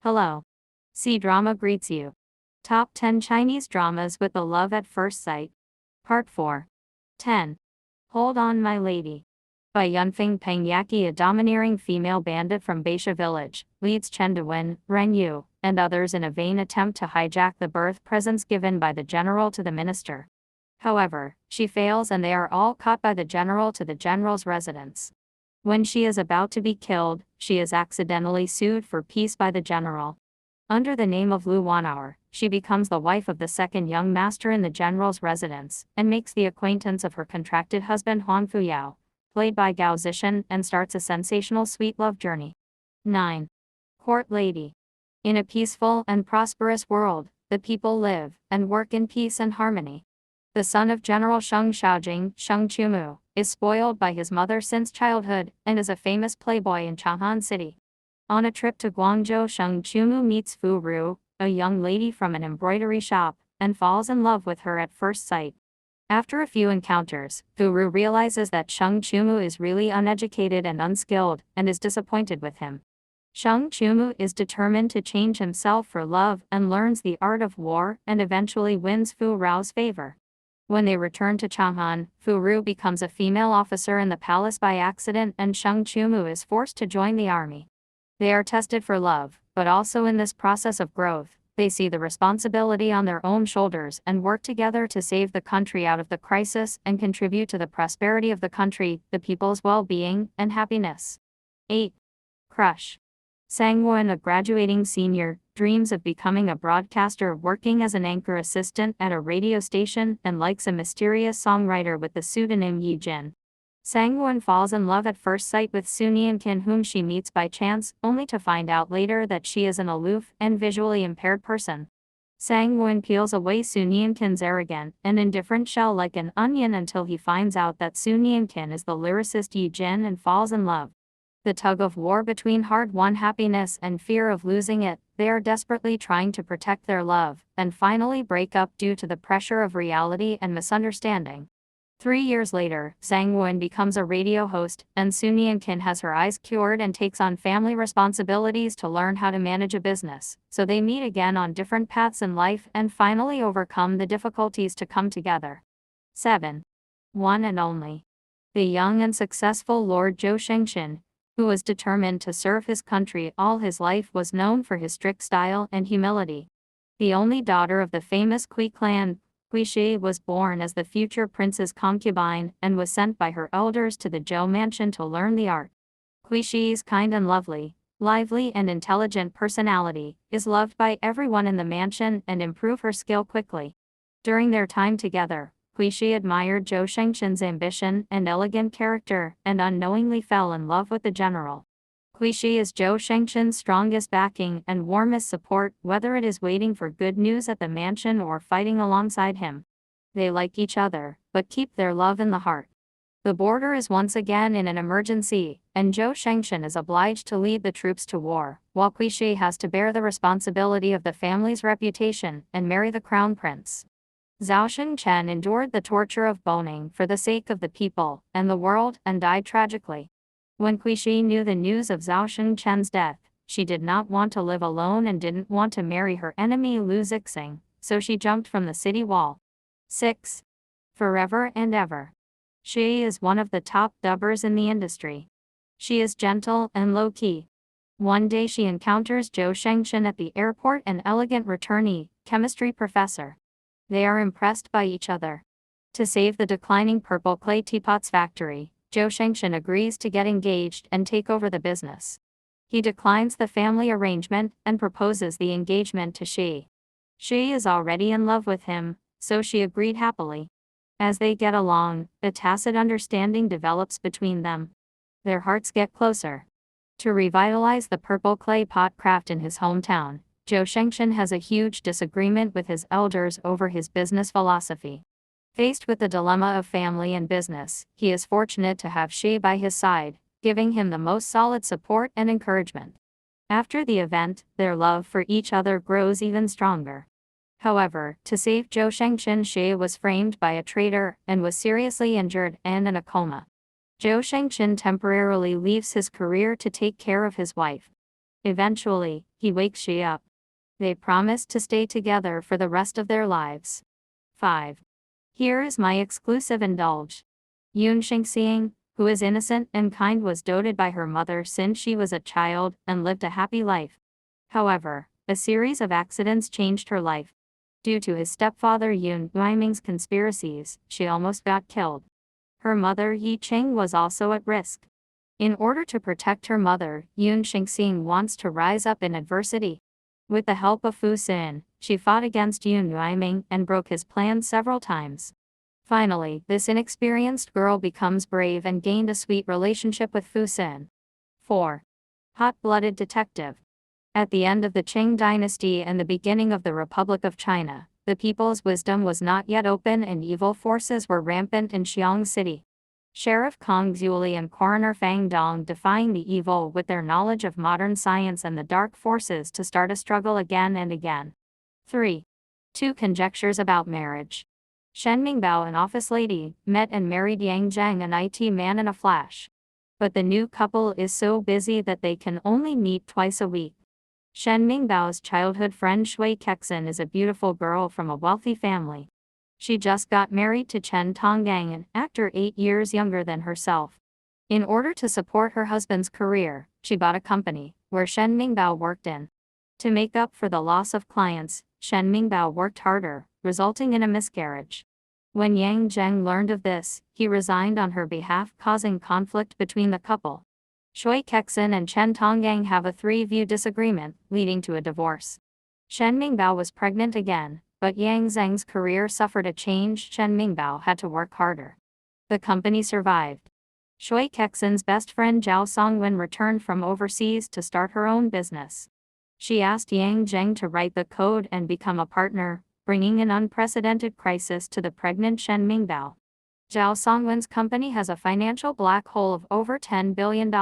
Hello. C-Drama greets you. Top 10 Chinese dramas with the love at first sight. Part 4. 10. Hold On My Lady. By Yunfeng Pengyaki, a domineering female bandit from Beixia village, leads Chen Dewen, Ren Yu, and others in a vain attempt to hijack the birth presents given by the general to the minister. However, she fails and they are all caught by the general to the general's residence. When she is about to be killed, she is accidentally sued for peace by the general. Under the name of Lu Wanhao, she becomes the wife of the second young master in the general's residence, and makes the acquaintance of her contracted husband Huang Fuyao, played by Gao Zishan, and starts a sensational sweet love journey. 9. Court Lady. In a peaceful and prosperous world, the people live and work in peace and harmony. The son of General Sheng Xiaojing, Sheng Chumu, is spoiled by his mother since childhood, and is a famous playboy in Chang'an City. On a trip to Guangzhou, Sheng Chumu meets Fu Ru, a young lady from an embroidery shop, and falls in love with her at first sight. After a few encounters, Fu Ru realizes that Sheng Chumu is really uneducated and unskilled, and is disappointed with him. Sheng Chumu is determined to change himself for love and learns the art of war, and eventually wins Fu Ru's favor. When they return to Chang'an, Fu Ru becomes a female officer in the palace by accident, and Sheng Chumu is forced to join the army. They are tested for love, but also in this process of growth, they see the responsibility on their own shoulders and work together to save the country out of the crisis and contribute to the prosperity of the country, the people's well-being, and happiness. 8. Crush. Sang-won, a graduating senior, dreams of becoming a broadcaster, working as an anchor assistant at a radio station, and likes a mysterious songwriter with the pseudonym Yi Jin. Sang-won falls in love at first sight with Su Nian-kin, whom she meets by chance, only to find out later that she is an aloof and visually impaired person. Sang-won peels away Su Nian-kin's arrogant and indifferent shell like an onion until he finds out that Su Nian-kin is the lyricist Yi Jin and falls in love. The tug of war between hard-won happiness and fear of losing it, they are desperately trying to protect their love, and finally break up due to the pressure of reality and misunderstanding. 3 years later, Sang-won becomes a radio host, and Su Nian-kin has her eyes cured and takes on family responsibilities to learn how to manage a business, so they meet again on different paths in life and finally overcome the difficulties to come together. 7. One and Only. The young and successful Lord Zhou Shengshin, who was determined to serve his country all his life, was known for his strict style and humility. The only daughter of the famous Kui clan, Kui Shi, was born as the future prince's concubine and was sent by her elders to the Zhou mansion to learn the art. Kui Shi's kind and lovely, lively and intelligent personality is loved by everyone in the mansion and improve her skill quickly. During their time together, Kui Shi admired Zhou Shengshin's ambition and elegant character, and unknowingly fell in love with the general. Kui Shi is Zhou Shengshin's strongest backing and warmest support, whether it is waiting for good news at the mansion or fighting alongside him. They like each other, but keep their love in the heart. The border is once again in an emergency, and Zhou Shengshin is obliged to lead the troops to war, while Kui Shi has to bear the responsibility of the family's reputation and marry the crown prince. Zhao Shengchen endured the torture of boning for the sake of the people and the world and died tragically. When Kui Shi knew the news of Zhao Shengchen's death, she did not want to live alone and didn't want to marry her enemy Lu Zixing, so she jumped from the city wall. 6. Forever and Ever. She is one of the top dubbers in the industry. She is gentle and low-key. One day she encounters Zhou Shengshin at the airport, an elegant returnee, chemistry professor. They are impressed by each other. To save the declining purple clay teapots factory, Zhou Shengshin agrees to get engaged and take over the business. He declines the family arrangement and proposes the engagement to Shi. Shi is already in love with him, so she agreed happily. As they get along, a tacit understanding develops between them. Their hearts get closer. To revitalize the purple clay pot craft in his hometown, Zhou Shengshin has a huge disagreement with his elders over his business philosophy. Faced with the dilemma of family and business, he is fortunate to have Shi by his side, giving him the most solid support and encouragement. After the event, their love for each other grows even stronger. However, to save Zhou Shengshin, Shi was framed by a traitor and was seriously injured and in a coma. Zhou Shengshin temporarily leaves his career to take care of his wife. Eventually, he wakes she up. They promise to stay together for the rest of their lives. 5. Here is my exclusive indulge. Yoon Shengxiang, who is innocent and kind, was doted by her mother since she was a child and lived a happy life. However, a series of accidents changed her life. Due to his stepfather Yoon Guiming's conspiracies, she almost got killed. Her mother Yi Ching was also at risk. In order to protect her mother, Yoon Shengxiang wants to rise up in adversity. With the help of Fu Xin, she fought against Yoon Guiming and broke his plans several times. Finally, this inexperienced girl becomes brave and gained a sweet relationship with Fu Xin. 4. Hot-blooded detective. At the end of the Qing dynasty and the beginning of the Republic of China, the people's wisdom was not yet open and evil forces were rampant in Xiong City. Sheriff Kong Zuli and Coroner Fang Dong defying the evil with their knowledge of modern science and the dark forces to start a struggle again and again. 3. 2 Conjectures about marriage. Shen Mingbao, an office lady, met and married Yang Zheng, an IT man, in a flash. But the new couple is so busy that they can only meet twice a week. Shen Mingbao's childhood friend Shui Kexin is a beautiful girl from a wealthy family. She just got married to Chen Tonggang, an actor 8 years younger than herself. In order to support her husband's career, she bought a company, where Shen Mingbao worked in. To make up for the loss of clients, Shen Mingbao worked harder, resulting in a miscarriage. When Yang Zheng learned of this, he resigned on her behalf, causing conflict between the couple. Shui Kexin and Chen Tonggang have a 3-view disagreement, leading to a divorce. Shen Mingbao was pregnant again, but Yang Zheng's career suffered a change. Shen Mingbao had to work harder. The company survived. Shui Kexin's best friend Zhao Songwen returned from overseas to start her own business. She asked Yang Zheng to write the code and become a partner, bringing an unprecedented crisis to the pregnant Shen Mingbao. Zhao Songwen's company has a financial black hole of over $10 billion.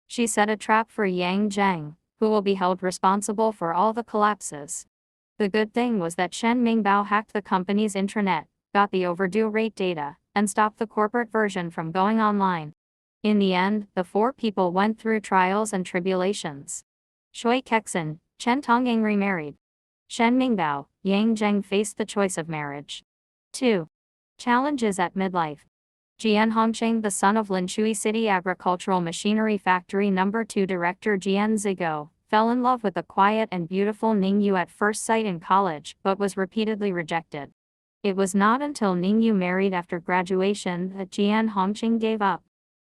She set a trap for Yang Zheng, who will be held responsible for all the collapses. The good thing was that Shen Mingbao hacked the company's intranet, got the overdue rate data, and stopped the corporate version from going online. In the end, the 4 people went through trials and tribulations. Shui Kexin, Chen Tonggang remarried. Shen Mingbao, Yang Zheng faced the choice of marriage. 2. Challenges at midlife. Jian Hongqing, the son of Linshui City Agricultural Machinery Factory No. 2 director Jian Zigo, fell in love with the quiet and beautiful Ningyu at first sight in college, but was repeatedly rejected. It was not until Ningyu married after graduation that Jian Hongqing gave up.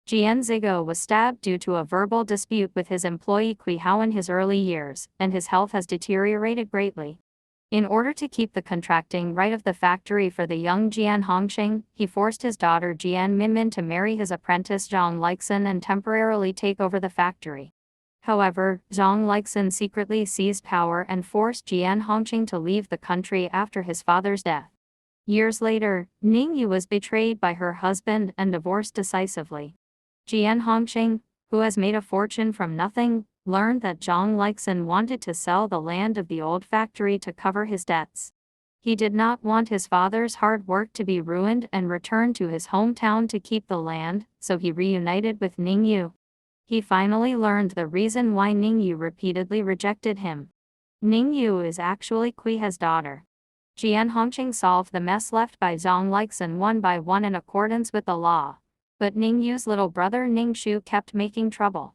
Jian Zigo was stabbed due to a verbal dispute with his employee Kui Hao in his early years, and his health has deteriorated greatly. In order to keep the contracting right of the factory for the young Jian Hongqing, he forced his daughter Jian Minmin to marry his apprentice Zhang Leixin and temporarily take over the factory. However, Zhang Leixin secretly seized power and forced Jian Hongqing to leave the country after his father's death. Years later, Ningyu was betrayed by her husband and divorced decisively. Jian Hongqing, who has made a fortune from nothing, learned that Zhang Leixin wanted to sell the land of the old factory to cover his debts. He did not want his father's hard work to be ruined and returned to his hometown to keep the land, so he reunited with Ningyu. He finally learned the reason why Ningyu repeatedly rejected him. Ningyu is actually Kuihe's daughter. Jian Hongqing solved the mess left by Zhang Leixin one by one in accordance with the law, but Ningyu's little brother Ningshu kept making trouble.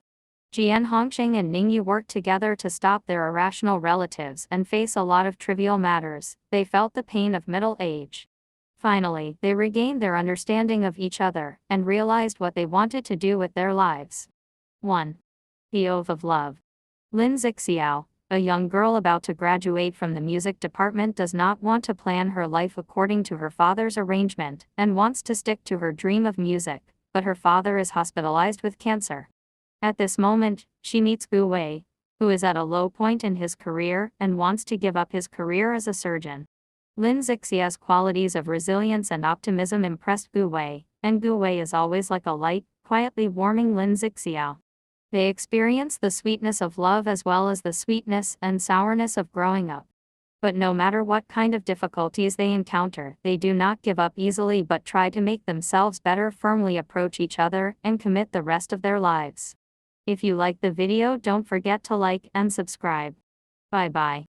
Jian Hongqing and Ningyu worked together to stop their irrational relatives and face a lot of trivial matters. They felt the pain of middle age. Finally, they regained their understanding of each other and realized what they wanted to do with their lives. 1. The Oath of Love. Lin Zixiao, a young girl about to graduate from the music department, does not want to plan her life according to her father's arrangement and wants to stick to her dream of music, but her father is hospitalized with cancer. At this moment, she meets Gu Wei, who is at a low point in his career and wants to give up his career as a surgeon. Lin Zixia's qualities of resilience and optimism impressed Gu Wei, and Gu Wei is always like a light, quietly warming Lin Zixiao. They experience the sweetness of love as well as the sweetness and sourness of growing up. But no matter what kind of difficulties they encounter, they do not give up easily but try to make themselves better, firmly approach each other, and commit the rest of their lives. If you like the video, don't forget to like and subscribe. Bye bye.